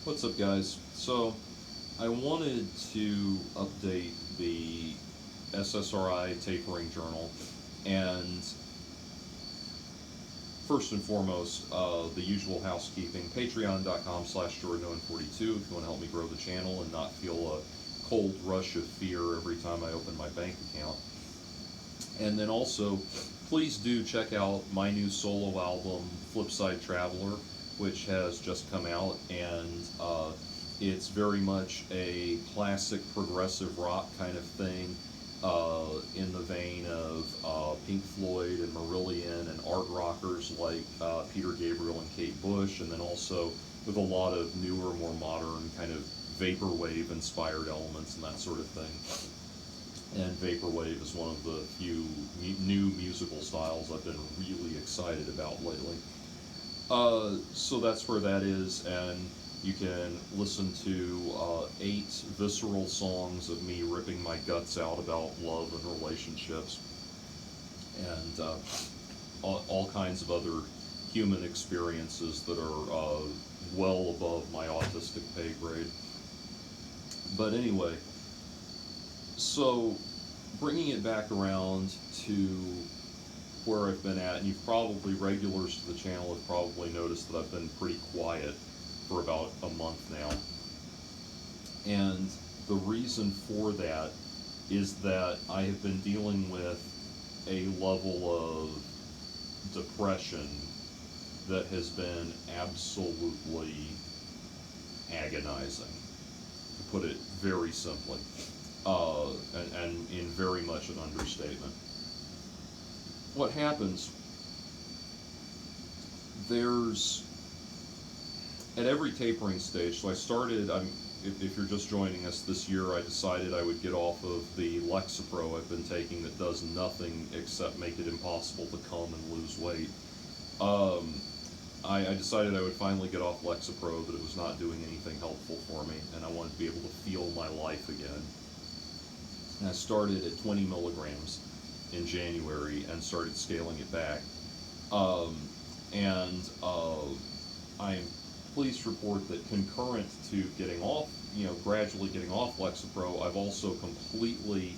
What's up, guys? So, I wanted to update the SSRI tapering journal, and first and foremost, the usual housekeeping, patreon.com/jordan42 if you want to help me grow the channel and not feel a cold rush of fear every time I open my bank account. And then also, please do check out my new solo album, Flipside Traveler, which has just come out, and it's very much a classic progressive rock kind of thing, in the vein of Pink Floyd and Marillion and art rockers like Peter Gabriel and Kate Bush, and then also with a lot of newer, more modern kind of vaporwave inspired elements and that sort of thing. And vaporwave is one of the few new musical styles I've been really excited about lately. So that's where that is, and you can listen to 8 visceral songs of me ripping my guts out about love and relationships, and all kinds of other human experiences that are well above my autistic pay grade. But anyway, so bringing it back around to where I've been at, and you've probably, regulars to the channel have probably noticed that I've been pretty quiet for about a month now. And the reason for that is that I have been dealing with a level of depression that has been absolutely agonizing, to put it very simply, and in very much an understatement. What happens, there's, at every tapering stage, so I started, if you're just joining us this year, I decided I would get off of the Lexapro I've been taking that does nothing except make it impossible to come and lose weight. I decided I would finally get off Lexapro, that it was not doing anything helpful for me, and I wanted to be able to feel my life again. And I started at 20 milligrams in January and started scaling it back. I'm pleased to report that concurrent to getting off, gradually getting off Lexapro, I've also completely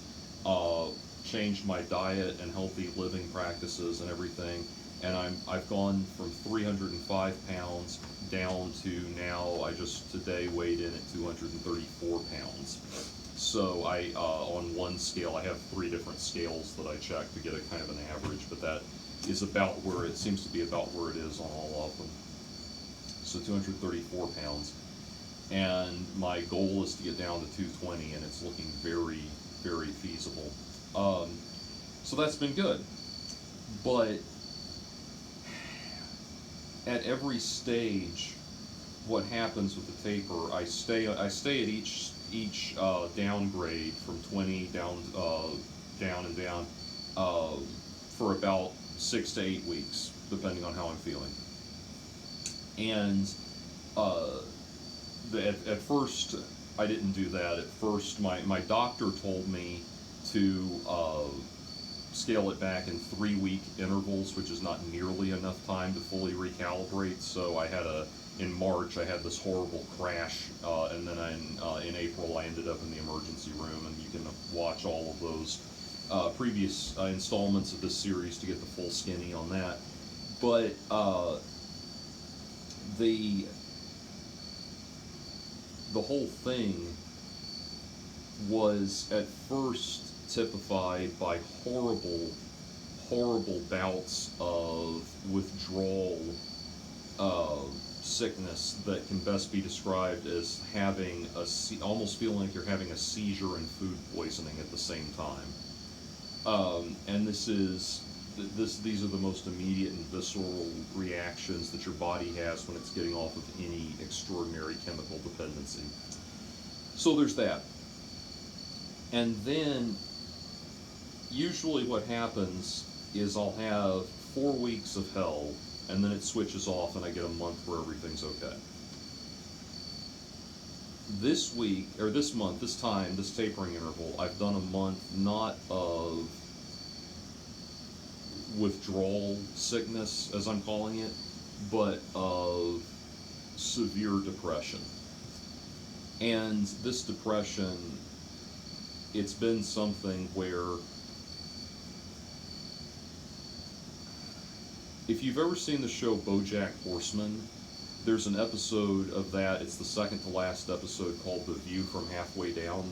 changed my diet and healthy living practices and everything. And I've gone from 305 pounds down to now, I just today weighed in at 234 pounds. So on one scale, I have 3 different scales that I check to get a kind of an average, but that is about where it seems to be about where it is on all of them. So 234 pounds. And my goal is to get down to 220, and it's looking very, very feasible. So that's been good. But at every stage, what happens with the taper, I stay at each downgrade from 20 down and down for about 6 to 8 weeks, depending on how I'm feeling. And at first, I didn't do that. At first, my doctor told me to scale it back in 3-week intervals, which is not nearly enough time to fully recalibrate. So in March, I had this horrible crash, and then in April, I ended up in the emergency room, and you can watch all of those previous installments of this series to get the full skinny on that. But the whole thing was at first typified by horrible, horrible bouts of withdrawal sickness that can best be described as having almost feeling like you're having a seizure and food poisoning at the same time. And these are the most immediate and visceral reactions that your body has when it's getting off of any extraordinary chemical dependency. So there's that. And then usually what happens is I'll have 4 weeks of hell, and then it switches off and I get a month where everything's okay. This week, or this month, this tapering interval, I've done a month not of withdrawal sickness, as I'm calling it, but of severe depression. And this depression, it's been something where, if you've ever seen the show BoJack Horseman, there's an episode of that, it's the second to last episode, called The View from Halfway Down.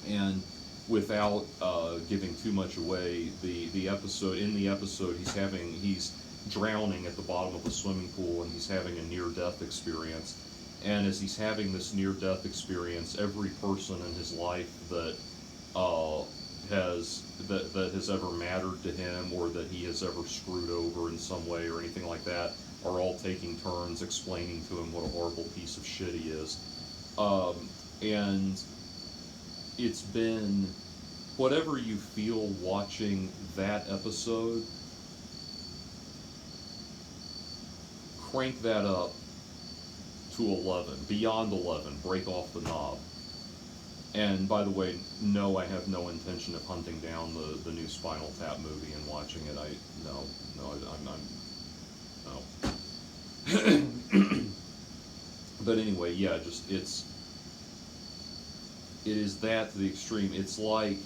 And without giving too much away, the episode, in the episode, he's drowning at the bottom of a swimming pool, and he's having a near-death experience. And as he's having this near-death experience, every person in his life that has ever mattered to him, or that he has ever screwed over in some way or anything like that, are all taking turns explaining to him what a horrible piece of shit he is. And it's been, whatever you feel watching that episode, crank that up to 11, beyond 11, break off the knob. And by the way, no, I have no intention of hunting down the new Spinal Tap movie and watching it. No. But anyway, yeah, just it is that to the extreme. It's like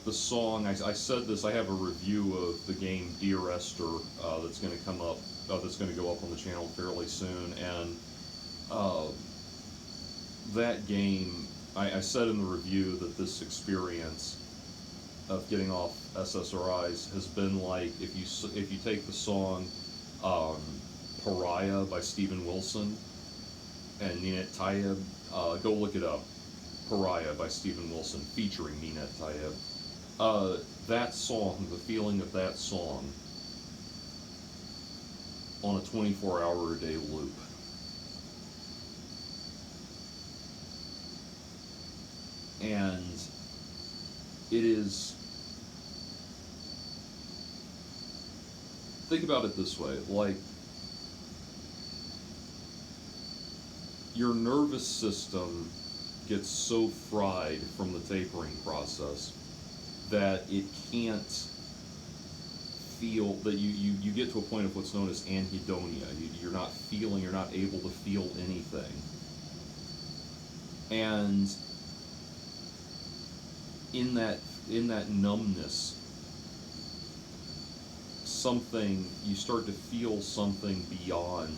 the song. I said this. I have a review of the game Dear Esther that's going to come up. That's going to go up on the channel fairly soon. And that game, I said in the review that this experience of getting off SSRIs has been like, if you take the song Pariah by Steven Wilson and Ninette Tayeb, go look it up. Pariah by Steven Wilson featuring Ninette Tayeb. That song, the feeling of that song, on a 24-hour-a-day loop. And it is, think about it this way, like, your nervous system gets so fried from the tapering process that it can't feel, that you get to a point of what's known as anhedonia. You're not able to feel anything. And in that numbness, you start to feel something beyond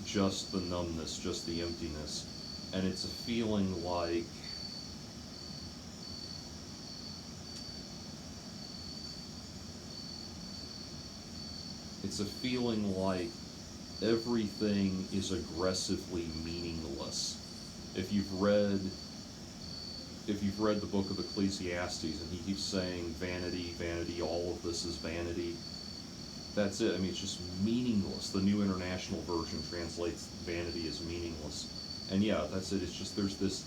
just the numbness, just the emptiness. And it's a feeling like, everything is aggressively meaningless. If you've read the book of Ecclesiastes, and he keeps saying, vanity, vanity, all of this is vanity, that's it. I mean, it's just meaningless. The New International Version translates vanity as meaningless. And yeah, that's it. It's just, there's this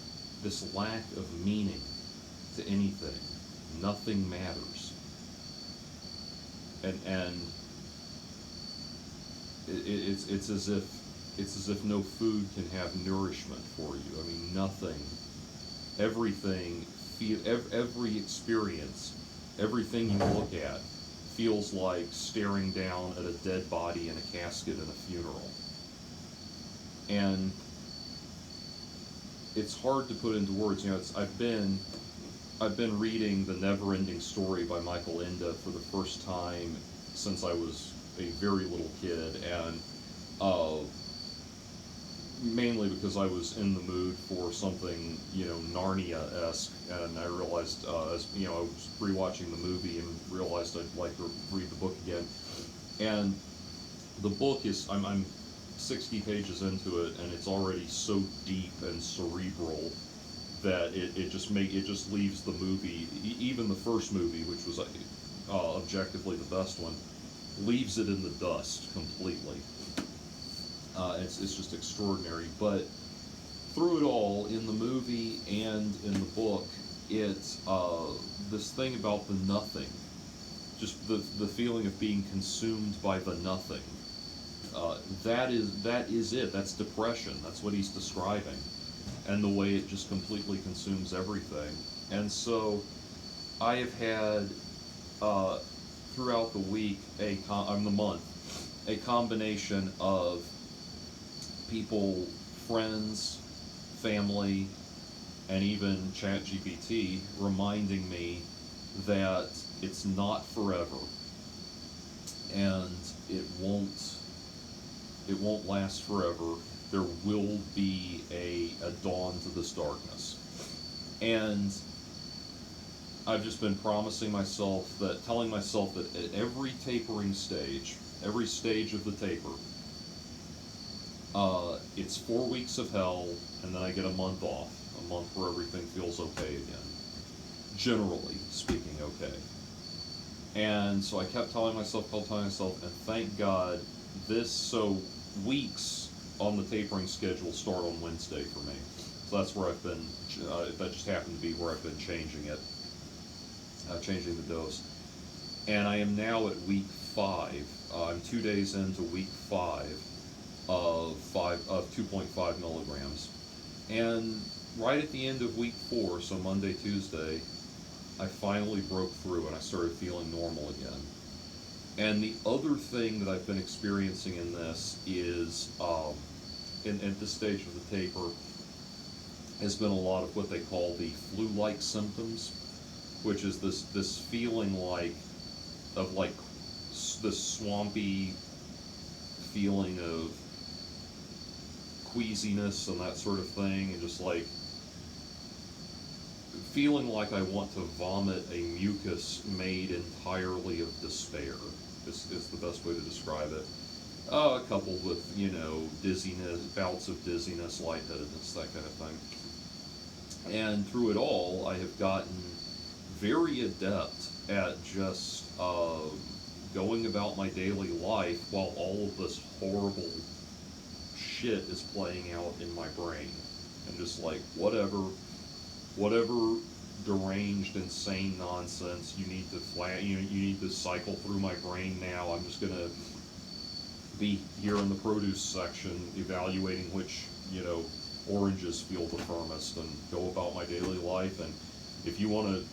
lack of meaning to anything. Nothing matters. And it's as if no food can have nourishment for you. I mean, nothing. Everything, every experience, everything you look at feels like staring down at a dead body in a casket in a funeral. And it's hard to put into words. You know, I've been reading The Never-Ending Story by Michael Ende for the first time since I was a very little kid, and mainly because I was in the mood for something, Narnia-esque, and I realized, I was rewatching the movie and realized I'd like to read the book again. And the book is, I'm 60 pages into it, and it's already so deep and cerebral that it just leaves the movie, even the first movie, which was objectively the best one, leaves it in the dust completely. It's just extraordinary. But through it all, in the movie and in the book, it's this thing about the nothing, just the feeling of being consumed by the nothing. That is it. That's depression. That's what he's describing, and the way it just completely consumes everything. And so, I have had throughout the week, the month, a combination of people friends, family, and even ChatGPT reminding me that it's not forever, and it won't last forever. There will be a dawn to this darkness. And I've just been telling myself that at every tapering stage, every stage of the taper, it's 4 weeks of hell, and then I get a month off, a month where everything feels okay again. Generally speaking, okay. And so I kept telling myself, and thank God weeks on the tapering schedule start on Wednesday for me. So that's where I've been, that just happened to be where I've been changing the dose. And I am now at week 5. I'm 2 days into week 5 of 2.5 milligrams. And right at the end of week 4, so Monday, Tuesday, I finally broke through and I started feeling normal again. And the other thing that I've been experiencing in this is, at this stage of the taper, has been a lot of what they call the flu-like symptoms, which is this feeling of this swampy feeling of queasiness and that sort of thing, and just like feeling like I want to vomit a mucus made entirely of despair is the best way to describe it. Coupled with, dizziness, bouts of dizziness, lightheadedness, that kind of thing. And through it all, I have gotten very adept at just going about my daily life while all of this horrible shit is playing out in my brain. And just like, whatever deranged, insane nonsense you need to cycle through my brain now. I'm just gonna be here in the produce section evaluating which oranges feel the firmest, and go about my daily life. And if you want to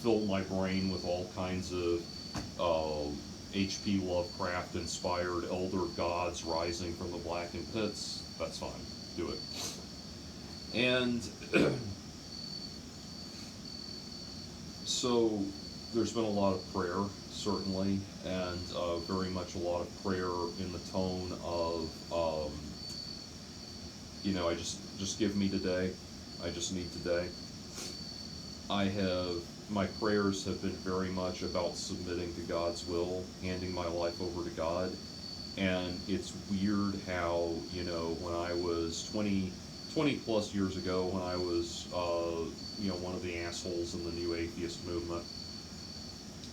fill my brain with all kinds of H.P. Lovecraft inspired elder gods rising from the blackened pits, that's fine, do it. And so there's been a lot of prayer, certainly, and very much a lot of prayer in the tone of, I just give me today. I just need today. My prayers have been very much about submitting to God's will, handing my life over to God. And it's weird how, when I was 20 plus years ago, when I was, one of the assholes in the new atheist movement,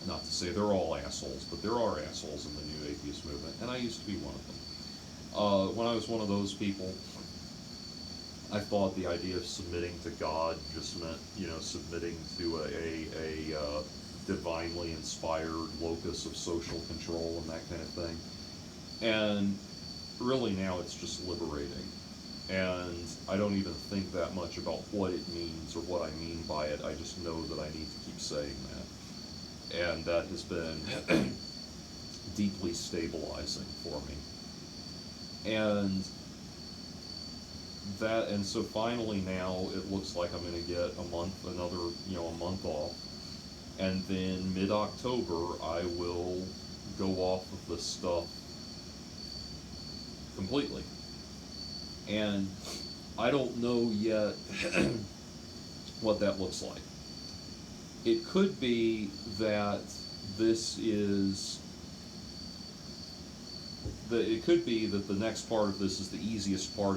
not to say they're all assholes, but there are assholes in the new atheist movement, and I used to be one of them. When I was one of those people, I thought the idea of submitting to God just meant, submitting to a divinely inspired locus of social control and that kind of thing. And really now it's just liberating. And I don't even think that much about what it means or what I mean by it. I just know that I need to keep saying that. And that has been deeply stabilizing for me. And so finally now it looks like I'm going to get a month off. And then mid-October I will go off of this stuff completely. And I don't know yet what that looks like. It could be that it could be that the next part of this is the easiest part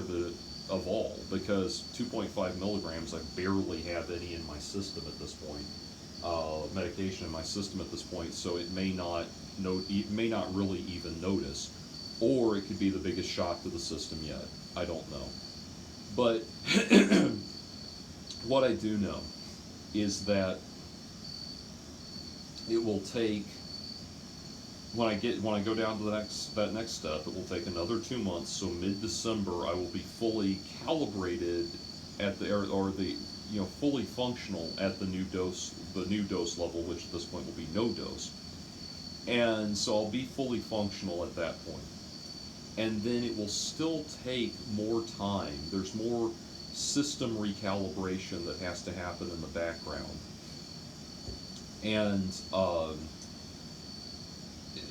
of all, because 2.5 milligrams, I barely have any in my system at this point, medication in my system at this point, so it may not really even notice, or it could be the biggest shock to the system yet. I don't know. But what I do know is that it will take, when I go down to that next step, it will take another 2 months. So mid-December, I will be fully calibrated at fully functional at the new dose level, which at this point will be no dose. And so I'll be fully functional at that point. and then it will still take more time. There's more system recalibration that has to happen in the background, and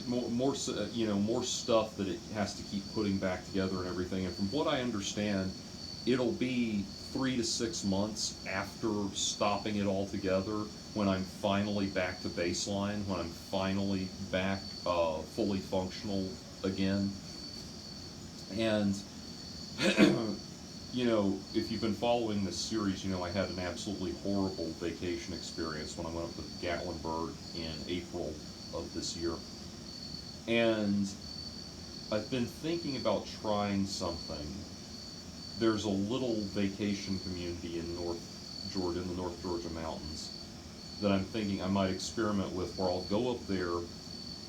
more stuff that it has to keep putting back together and everything. And from what I understand, it'll be 3 to 6 months after stopping it all together when I'm finally back to baseline, when I'm finally back fully functional again. And if you've been following this series, I had an absolutely horrible vacation experience when I went up to Gatlinburg in April of this year. And I've been thinking about trying something. There's a little vacation community in the North Georgia mountains, that I'm thinking I might experiment with, where I'll go up there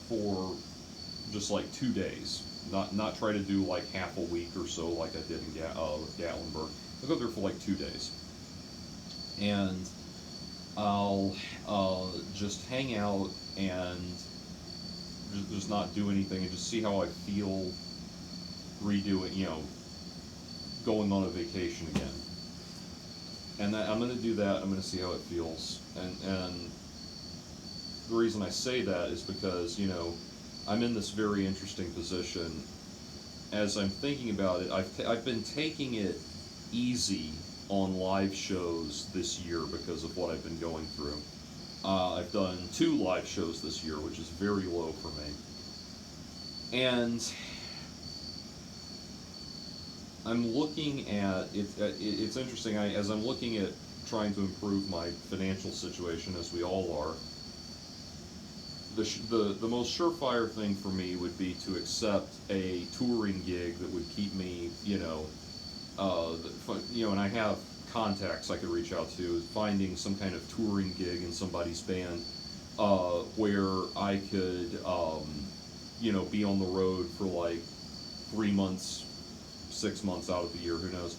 for just like 2 days. Not try to do like half a week or so like I did in Gatlinburg. I'll go there for like 2 days, and I'll just hang out and just not do anything, and just see how I feel going on a vacation again. And I'm going to do that. I'm going to see how it feels. And the reason I say that is because, I'm in this very interesting position. As I'm thinking about it, I've been taking it easy on live shows this year because of what I've been going through. I've done 2 live shows this year, which is very low for me. And I'm looking at it. It's interesting. As I'm looking at trying to improve my financial situation, as we all are, the most surefire thing for me would be to accept a touring gig that would keep me, and I have contacts I could reach out to, finding some kind of touring gig in somebody's band, where I could, be on the road for like 3 months, 6 months out of the year, who knows.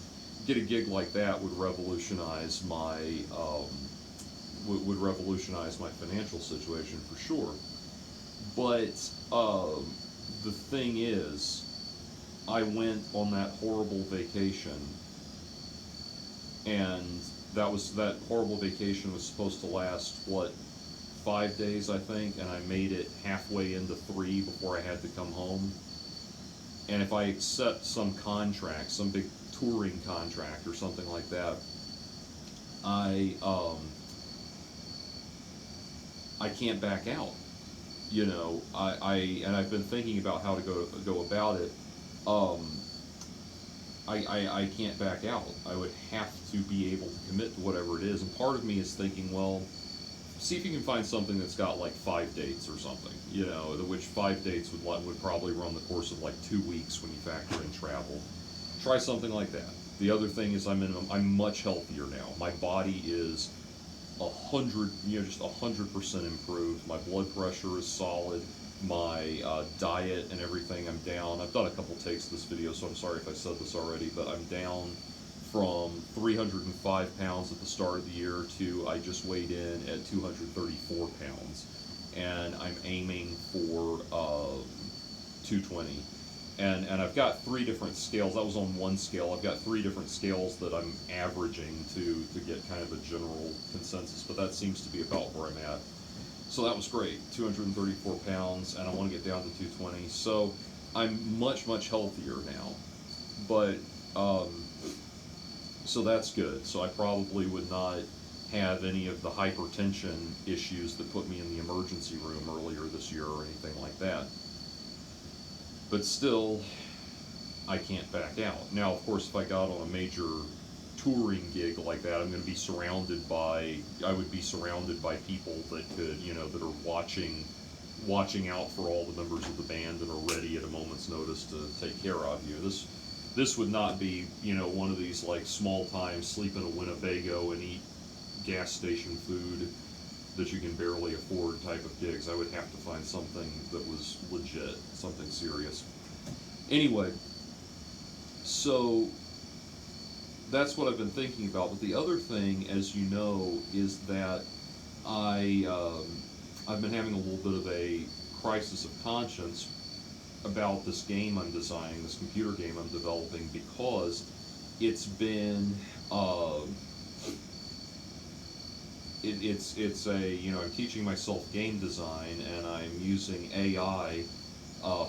Get a gig like that would revolutionize my financial situation for sure. But the thing is, I went on that horrible vacation, and that horrible vacation was supposed to last 5 days, I think, and I made it halfway into 3 before I had to come home. And if I accept some contract, some big touring contract or something like that, I can't back out. I've been thinking about how to go about it. I can't back out. I would have to be able to commit to whatever it is. And part of me is thinking, well, see if you can find something that's got like 5 dates or something, which 5 dates would probably run the course of like 2 weeks when you factor in travel. Try something like that. The other thing is I'm much healthier now. My body is 100% improved. My blood pressure is solid. My diet and everything, I'm down. I've done a couple takes of this video, so I'm sorry if I said this already, but I'm down from 305 pounds at the start of the year to I just weighed in at 234 pounds, and I'm aiming for 220. And I've got 3 different scales. That was on one scale. I've got 3 different scales that I'm averaging to get kind of a general consensus, but that seems to be about where I'm at. So that was great, 234 pounds, and I want to get down to 220. So I'm much, much healthier now. But, so that's good. So I probably would not have any of the hypertension issues that put me in the emergency room earlier this year or anything like that. But still, I can't back out. Now, of course, if I got on a major touring gig like that, I would be surrounded by people that could, that are watching out for all the members of the band and are ready at a moment's notice to take care of you. This would not be, one of these like small time sleep in a Winnebago and eat gas station food that you can barely afford type of gigs. I would have to find something that was legit, something serious. Anyway, so that's what I've been thinking about. But the other thing, as you know, is that I've been having a little bit of a crisis of conscience about this game I'm designing, this computer game I'm developing, because it's been it's a, I'm teaching myself game design, and I'm using AI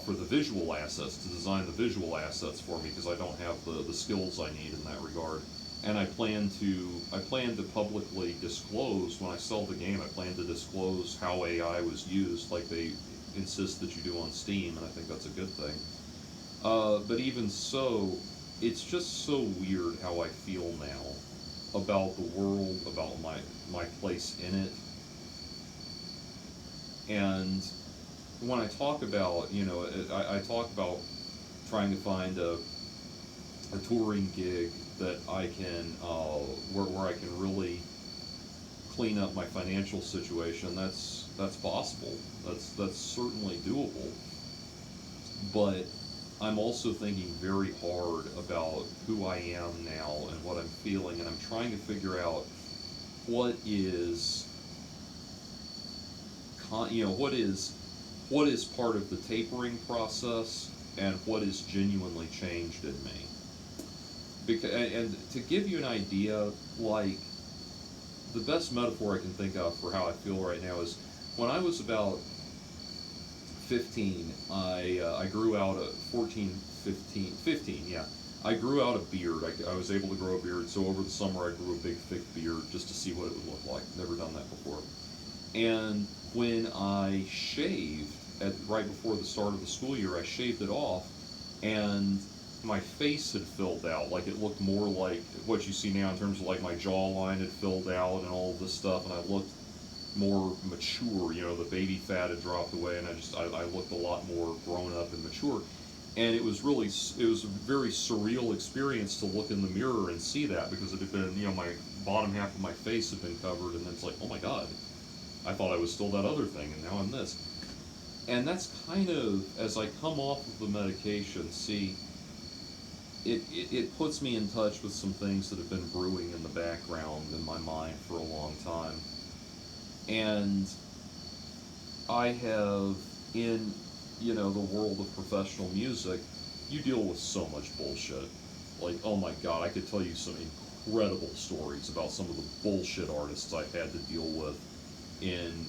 for the visual assets, to design the visual assets for me, because I don't have the skills I need in that regard. And I plan to publicly disclose when I sell the game. I plan to disclose how AI was used, like they insist that you do on Steam, and I think that's a good thing. But even so, it's just so weird how I feel now about the world, about my place in it. And when I talk about, I talk about trying to find a touring gig that I can, where I can really clean up my financial situation. That's possible. That's certainly doable. But I'm also thinking very hard about who I am now and what I'm feeling, and I'm trying to figure out what is, what is part of the tapering process, and what is genuinely changed in me. Because, and to give you an idea, like, the best metaphor I can think of for how I feel right now is when I was about 15, I grew out a 14, 15, 15, yeah. I grew out a beard. I was able to grow a beard, so over the summer I grew a big, thick beard just to see what it would look like. Never done that before. And when I shaved, right before the start of the school year, I shaved it off, and my face had filled out. Like, it looked more like what you see now in terms of, like, my jawline had filled out and all of this stuff, and I looked more mature. The baby fat had dropped away, and I looked a lot more grown up and mature. And it was a very surreal experience to look in the mirror and see that, because it had been, my bottom half of my face had been covered, and it's like, oh my God, I thought I was still that other thing, and now I'm this. And that's kind of, as I come off of the medication, see, it puts me in touch with some things that have been brewing in the background in my mind for a long time. And I have, in, the world of professional music, you deal with so much bullshit. Like, oh my God, I could tell you some incredible stories about some of the bullshit artists I've had to deal with in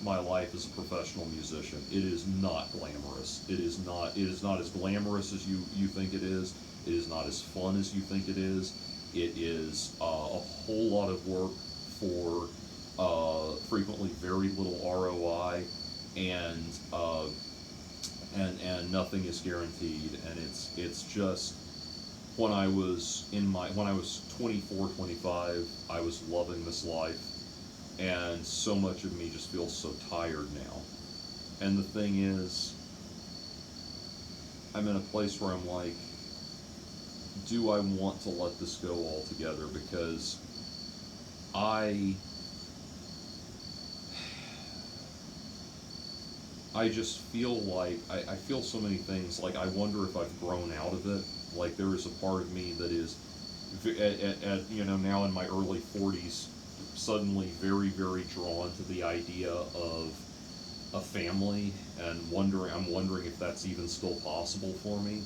my life as a professional musician. It is not glamorous. It is not as glamorous as you think it is. It is not as fun as you think it is. It is a whole lot of work for frequently very little ROI, and nothing is guaranteed. And it's just, when I was 24, 25, I was loving this life, and so much of me just feels so tired now. And the thing is, I'm in a place where I'm like, do I want to let this go altogether? Because I just feel like, I feel so many things. Like, I wonder if I've grown out of it. Like, there is a part of me that is, now in my early 40s, suddenly very, very drawn to the idea of a family, and I'm wondering if that's even still possible for me.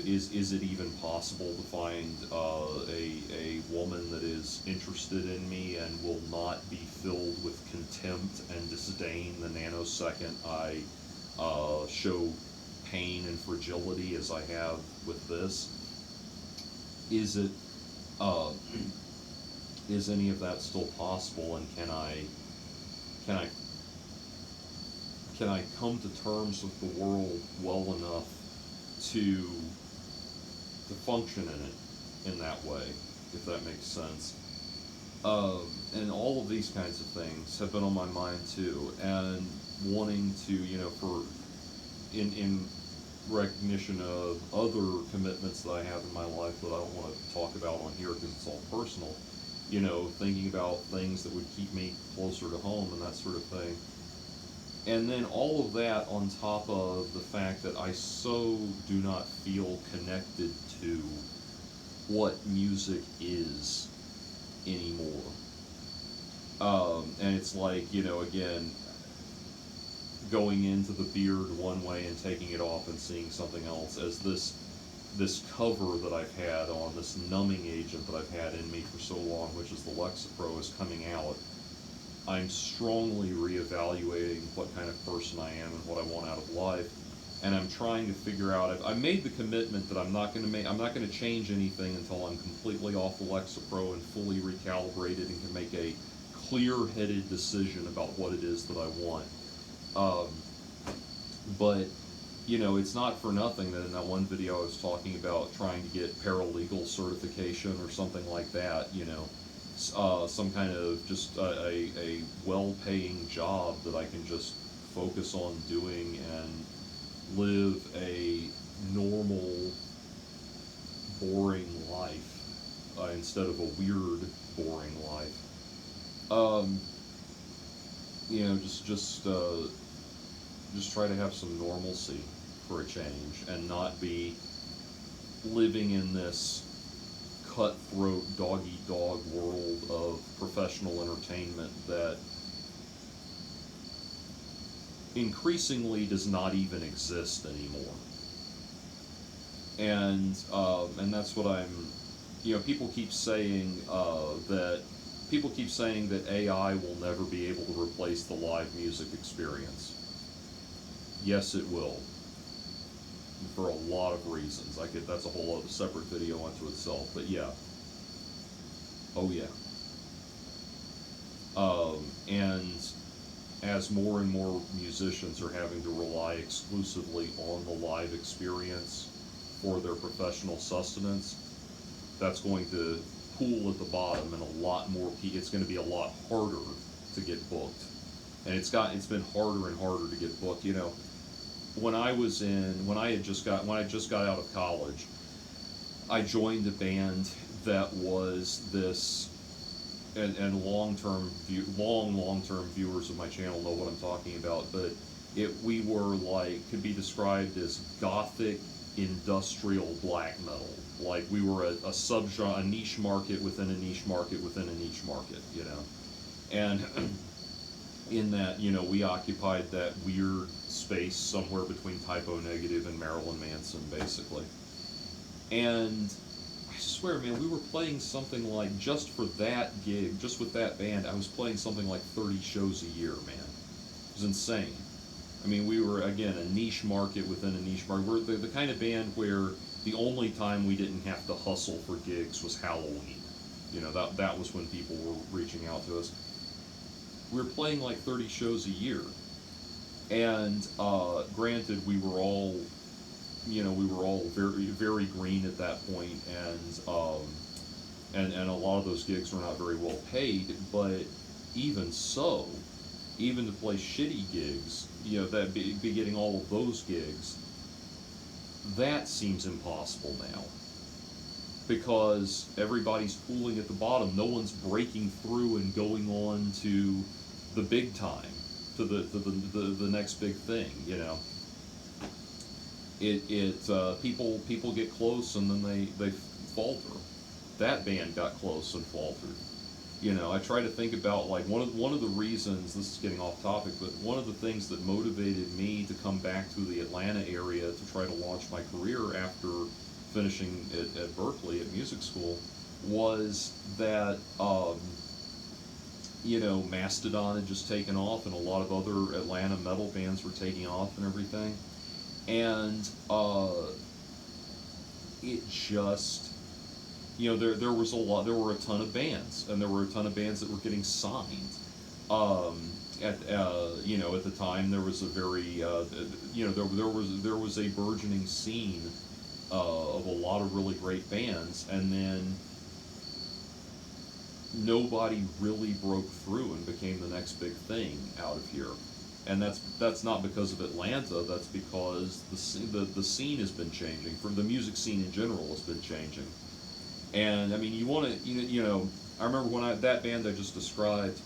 Is it even possible to find a woman that is interested in me and will not be filled with contempt and disdain the nanosecond I show pain and fragility as I have with this? Is it, is any of that still possible, and can I come to terms with the world well enough to function in it in that way, if that makes sense? And all of these kinds of things have been on my mind too, and wanting to, for in recognition of other commitments that I have in my life that I don't want to talk about on here because it's all personal, thinking about things that would keep me closer to home and that sort of thing. And then all of that on top of the fact that I so do not feel connected to what music is anymore. And it's like, again, going into the beard one way and taking it off and seeing something else, as this cover that I've had on, this numbing agent that I've had in me for so long, which is the Lexapro, is coming out. I'm strongly reevaluating what kind of person I am and what I want out of life, and I'm trying to figure out. I made the commitment that I'm not going to change anything until I'm completely off the Lexapro and fully recalibrated and can make a clear-headed decision about what it is that I want. But it's not for nothing that in that one video I was talking about trying to get paralegal certification or something like that. Some kind of just a well-paying job that I can just focus on doing and live a normal, boring life instead of a weird, boring life. Just try to have some normalcy for a change and not be living in this cutthroat dog-eat-dog world of professional entertainment that increasingly does not even exist anymore. And that's what I'm. People keep saying that AI will never be able to replace the live music experience. Yes, it will. For a lot of reasons. That's a whole other separate video unto itself, but yeah. Oh yeah. And as more and more musicians are having to rely exclusively on the live experience for their professional sustenance, that's going to pool at the bottom, and a lot more. It's going to be a lot harder to get booked, and it's been harder and harder to get booked. When I just got out of college, I joined a band that was this, and long-term viewers of my channel know what I'm talking about, but we were could be described as gothic industrial black metal. Like we were a subgenre, a niche market within a niche market within a niche market, and in that, we occupied that weird space somewhere between Typo Negative and Marilyn Manson, basically. And I swear, man, we were playing something like, just for that gig, just with that band, I was playing something like 30 shows a year, man. It was insane. I mean, we were, again, a niche market within a niche market. We're the kind of band where the only time we didn't have to hustle for gigs was Halloween. That was when people were reaching out to us. We were playing like 30 shows a year. And granted, we were all very, very green at that point, and a lot of those gigs were not very well paid. But even so, even to play shitty gigs, that be getting all of those gigs, that seems impossible now, because everybody's pooling at the bottom. No one's breaking through and going on to the big time, to the next big thing. People get close and then they falter. That band got close and faltered. I try to think about, like, one of the reasons, this is getting off topic, but one of the things that motivated me to come back to the Atlanta area to try to launch my career after finishing at Berkeley at music school was that Mastodon had just taken off, and a lot of other Atlanta metal bands were taking off and everything, and it just, there were a ton of bands, and there were a ton of bands that were getting signed. At the time, there was a very there was a burgeoning scene of a lot of really great bands, and then nobody really broke through and became the next big thing out of here. And that's not because of Atlanta. That's because the scene has been changing. For the music scene in general has been changing. And I mean, I remember that band I just described,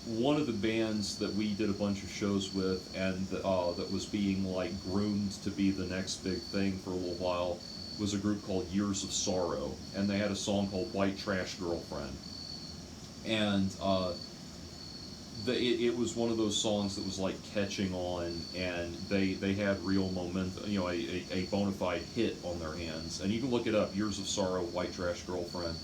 one of the bands that we did a bunch of shows with, and that was being like groomed to be the next big thing for a little while, was a group called Years of Sorrow, and they had a song called White Trash Girlfriend. And it was one of those songs that was like catching on, and they had real momentum, you know, a bona fide hit on their hands. And you can look it up, Years of Sorrow, White Trash Girlfriend.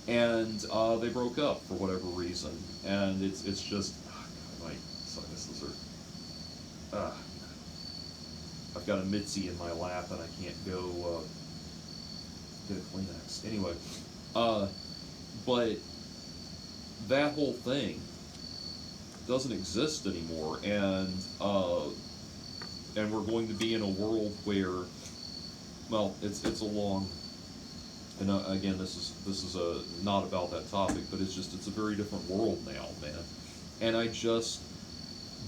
And they broke up for whatever reason. And it's just, oh God, my sinuses are, I've got a Mitzi in my lap and I can't go get a Kleenex. Anyway, but that whole thing doesn't exist anymore, and we're going to be in a world where, well, it's a long, and again, this is not about that topic, but it's a very different world now, man, and I just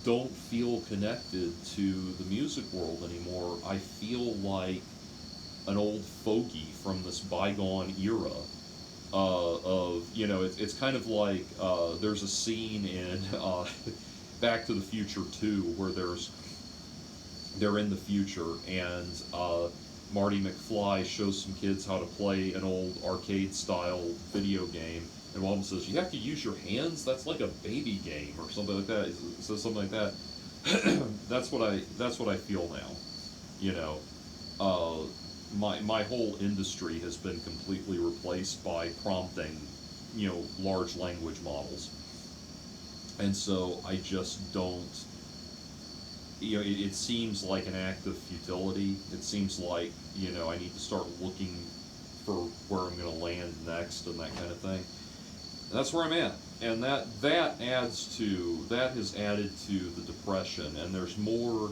don't feel connected to the music world anymore. I feel like an old fogey from this bygone era. Of, you know, it's kind of like there's a scene in Back to the Future 2 where they're in the future, and Marty McFly shows some kids how to play an old arcade style video game, and one of them says, "You have to use your hands? That's like a baby game," or something like that. It says something like that. That's what I feel now. You know, my whole industry has been completely replaced by prompting, you know, large language models. And so I just don't, you know, it seems like an act of futility. It seems like, you know, I need to start looking for where I'm going to land next and that kind of thing. And that's where I'm at. And that has added to the depression, and there's more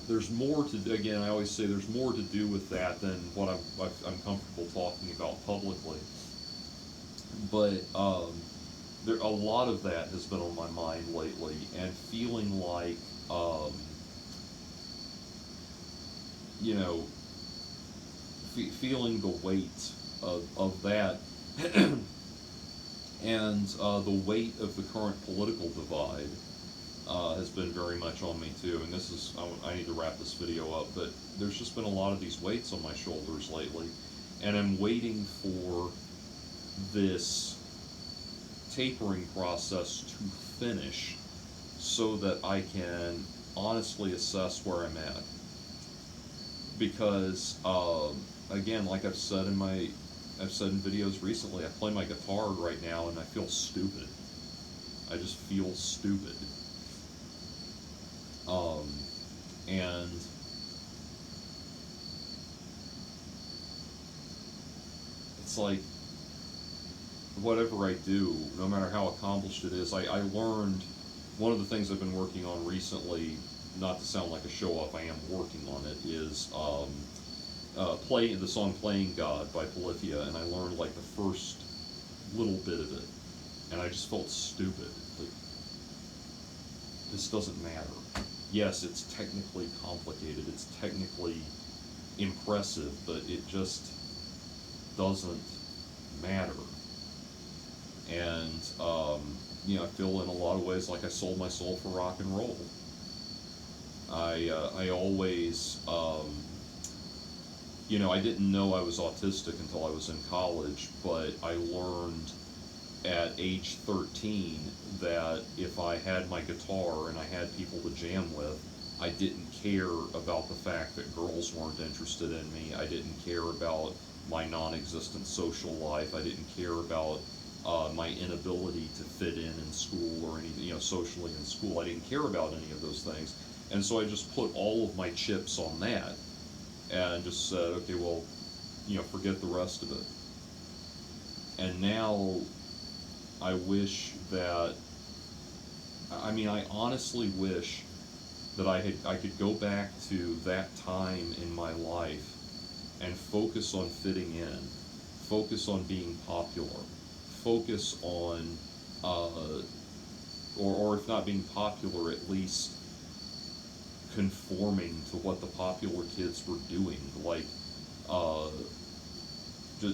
to, again, I always say there's more to do with that than what I'm comfortable talking about publicly. But a lot of that has been on my mind lately, and feeling like, you know, feeling the weight of that, and the weight of the current political divide. Has been very much on me too, and this is, I need to wrap this video up, but there's just been a lot of these weights on my shoulders lately, and I'm waiting for this tapering process to finish so that I can honestly assess where I'm at. Because again, like I've said in videos recently, I play my guitar right now and I feel stupid. I just feel stupid. And it's like, whatever I do, no matter how accomplished it is, I learned, one of the things I've been working on recently, not to sound like a show-off, I am working on it, is the song Playing God by Polyphia, and I learned like the first little bit of it, and I just felt stupid. Like, this doesn't matter. Yes, it's technically complicated, it's technically impressive, but it just doesn't matter. And, you know, I feel in a lot of ways like I sold my soul for rock and roll. I always, you know, I didn't know I was autistic until I was in college, but I learned at age 13 that if I had my guitar and I had people to jam with, I didn't care about the fact that girls weren't interested in me. I didn't care about my non-existent social life. I didn't care about my inability to fit in school or anything, you know, socially in school. I didn't care about any of those things. And so I just put all of my chips on that and just said, okay, well, you know, forget the rest of it. And now I wish that, I mean, I honestly wish that I could go back to that time in my life and focus on fitting in, focus on being popular, focus on, or if not being popular, at least conforming to what the popular kids were doing, like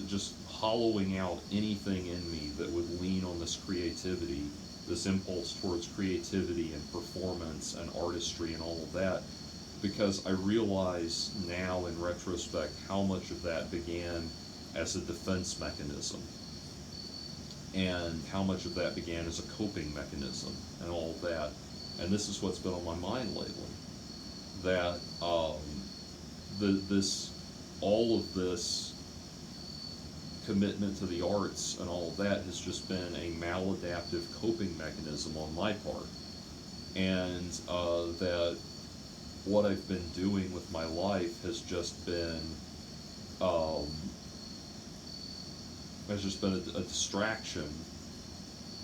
just hollowing out anything in me that would lean on this creativity, this impulse towards creativity and performance and artistry and all of that, because I realize now in retrospect how much of that began as a defense mechanism. and how much of that began as a coping mechanism and all of that. And this is what's been on my mind lately, that this all of this commitment to the arts and all of that has just been a maladaptive coping mechanism on my part, and that what I've been doing with my life has just been a distraction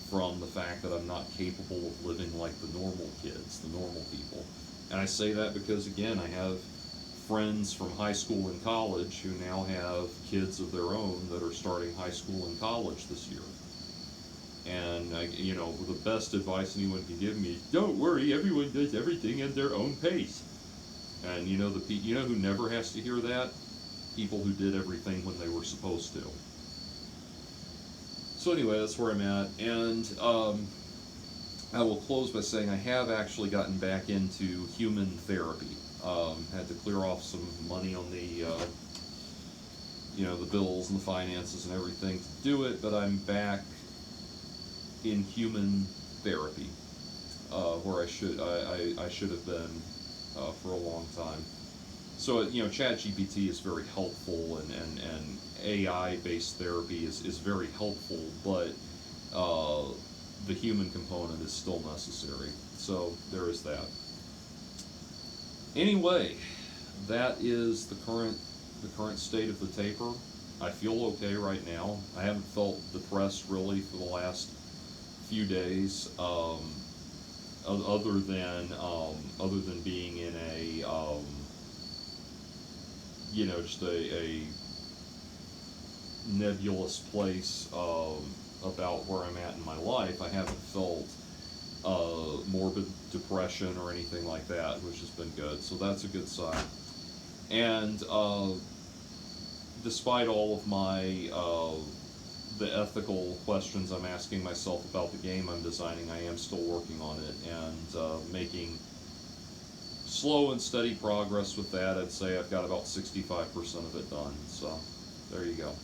from the fact that I'm not capable of living like the normal kids, the normal people. And I say that because, again, I have friends from high school and college who now have kids of their own that are starting high school and college this year. And, the best advice anyone can give me is, don't worry, everyone does everything at their own pace. And you know who never has to hear that? People who did everything when they were supposed to. So anyway, that's where I'm at, and I will close by saying I have actually gotten back into human therapy. Had to clear off some money on the bills and the finances and everything to do it, but I'm back in human therapy, where I should have been for a long time. So ChatGPT is very helpful, and AI-based therapy is very helpful, but the human component is still necessary. So there is that. Anyway, that is the current state of the taper. I feel okay right now. I haven't felt depressed really for the last few days, other than being in a just a nebulous place about where I'm at in my life. I haven't felt morbid depression or anything like that, which has been good. So that's a good sign. And despite all of my the ethical questions I'm asking myself about the game I'm designing, I am still working on it and making slow and steady progress with that. I'd say I've got about 65% of it done. So there you go.